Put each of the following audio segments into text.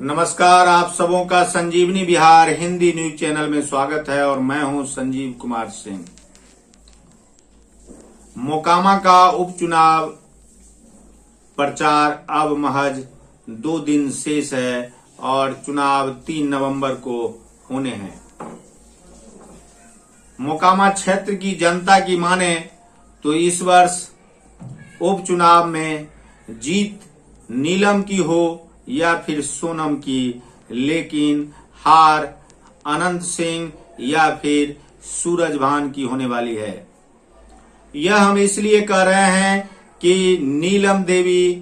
नमस्कार, आप सबों का संजीवनी बिहार हिंदी न्यूज चैनल में स्वागत है और मैं हूं संजीव कुमार सिंह। मोकामा का उपचुनाव प्रचार अब महज 2 दिन शेष है और चुनाव 3 नवंबर को होने हैं। मोकामा क्षेत्र की जनता की माने तो इस वर्ष उपचुनाव में जीत नीलम की हो या फिर सोनम की, लेकिन हार अनंत सिंह या फिर सूरजभान की होने वाली है। यह हम इसलिए कह रहे हैं कि नीलम देवी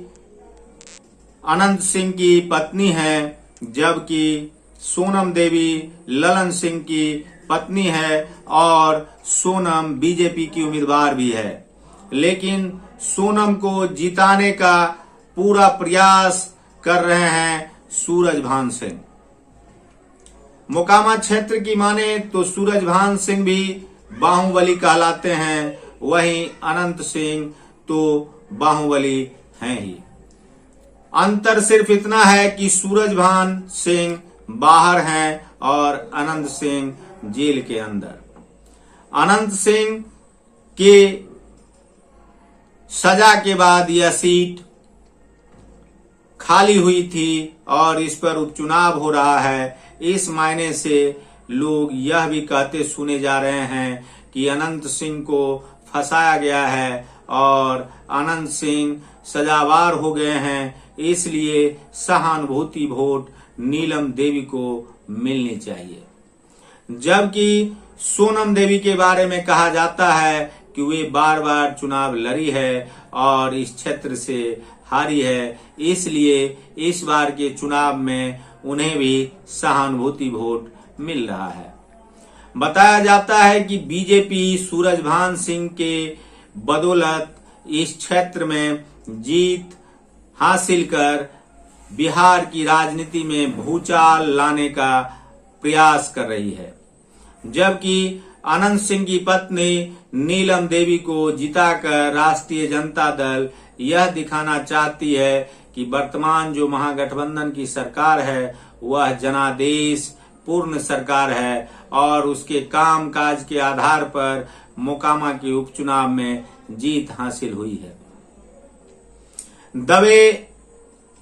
अनंत सिंह की पत्नी है, जबकि सोनम देवी ललन सिंह की पत्नी है और सोनम बीजेपी की उम्मीदवार भी है। लेकिन सोनम को जिताने का पूरा प्रयास कर रहे हैं सूरजभान सिंह। मोकामा क्षेत्र की माने तो सूरजभान सिंह भी बाहुबली कहलाते हैं, वहीं अनंत सिंह तो बाहुबली हैं ही। अंतर सिर्फ इतना है कि सूरजभान सिंह बाहर हैं और अनंत सिंह जेल के अंदर। अनंत सिंह के सजा के बाद यह सीट खाली हुई थी और इस पर उपचुनाव हो रहा है। इस मायने से लोग यह भी कहते सुने जा रहे हैं कि अनंत सिंह को फंसाया गया है और अनंत सिंह सजावार हो गए हैं, इसलिए सहानुभूति वोट नीलम देवी को मिलनी चाहिए। जबकि सोनम देवी के बारे में कहा जाता है कि वे बार बार चुनाव लड़ी है और इस क्षेत्र से हारी है, इसलिए इस बार के चुनाव में उन्हें भी सहानुभूति वोट मिल रहा है। बताया जाता है कि बीजेपी सूरजभान सिंह के बदौलत इस क्षेत्र में जीत हासिल कर बिहार की राजनीति में भूचाल लाने का प्रयास कर रही है, जबकि अनंत सिंह की पत्नी नीलम देवी को जिताकर राष्ट्रीय जनता दल यह दिखाना चाहती है कि वर्तमान जो महागठबंधन की सरकार है वह जनादेश पूर्ण सरकार है और उसके कामकाज के आधार पर मोकामा के उपचुनाव में जीत हासिल हुई है। दबे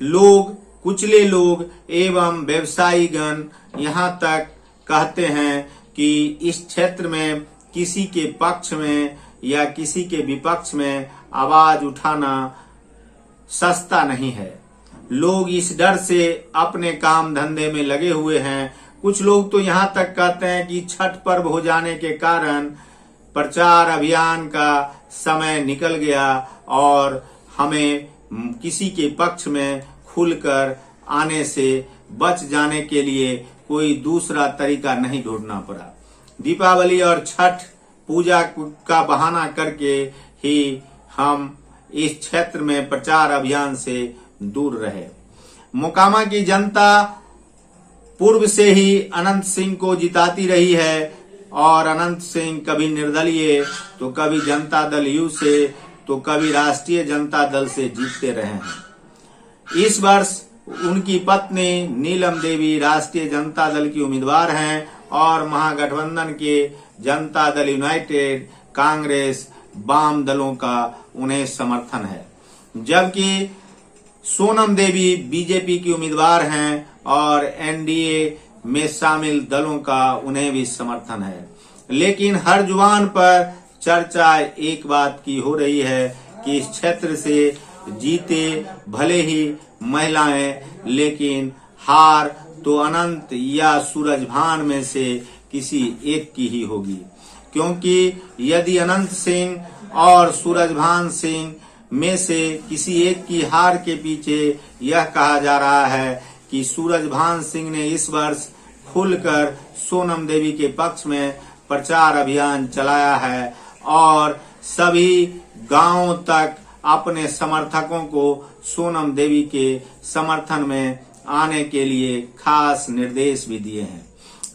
लोग, कुचले लोग एवं व्यवसायीगण यहाँ तक कहते हैं कि इस क्षेत्र में किसी के पक्ष में या किसी के विपक्ष में आवाज उठाना सस्ता नहीं है। लोग इस डर से अपने काम धंधे में लगे हुए हैं। कुछ लोग तो यहाँ तक कहते हैं कि छठ पर्व हो जाने के कारण प्रचार अभियान का समय निकल गया और हमें किसी के पक्ष में खुलकर आने से बच जाने के लिए कोई दूसरा तरीका नहीं ढूंढना पड़ा। दीपावली और छठ पूजा का बहाना करके ही हम इस क्षेत्र में प्रचार अभियान से दूर रहे। मोकामा की जनता पूर्व से ही अनंत सिंह को जिताती रही है और अनंत सिंह कभी निर्दलीय तो कभी जनता दल यू से तो कभी राष्ट्रीय जनता दल से जीतते रहे हैं। इस वर्ष उनकी पत्नी नीलम देवी राष्ट्रीय जनता दल की उम्मीदवार हैं और महागठबंधन के जनता दल यूनाइटेड, कांग्रेस, वाम दलों का उन्हें समर्थन है, जबकि सोनम देवी बीजेपी की उम्मीदवार हैं और एनडीए में शामिल दलों का उन्हें भी समर्थन है। लेकिन हर जुबान पर चर्चा एक बात की हो रही है कि इस क्षेत्र से जीते भले ही महिलाएं, लेकिन हार तो अनंत या सूरजभान में से किसी एक की ही होगी, क्योंकि यदि अनंत सिंह और सूरजभान सिंह में से किसी एक की हार के पीछे यह कहा जा रहा है कि सूरजभान सिंह ने इस वर्ष खुलकर सोनम देवी के पक्ष में प्रचार अभियान चलाया है और सभी गांवों तक अपने समर्थकों को सोनम देवी के समर्थन में आने के लिए खास निर्देश भी दिए हैं,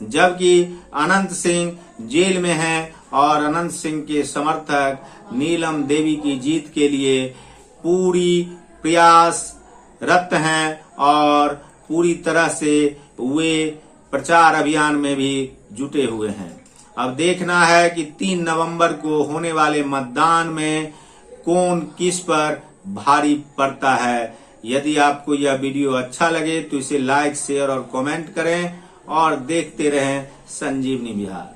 जबकि अनंत सिंह जेल में हैं और अनंत सिंह के समर्थक नीलम देवी की जीत के लिए पूरी प्रयासरत हैं और पूरी तरह से वे प्रचार अभियान में भी जुटे हुए हैं। अब देखना है कि 3 नवंबर को होने वाले मतदान में कौन किस पर भारी पड़ता है। यदि आपको यह वीडियो अच्छा लगे तो इसे लाइक, शेयर और कमेंट करें और देखते रहें संजीवनी बिहार।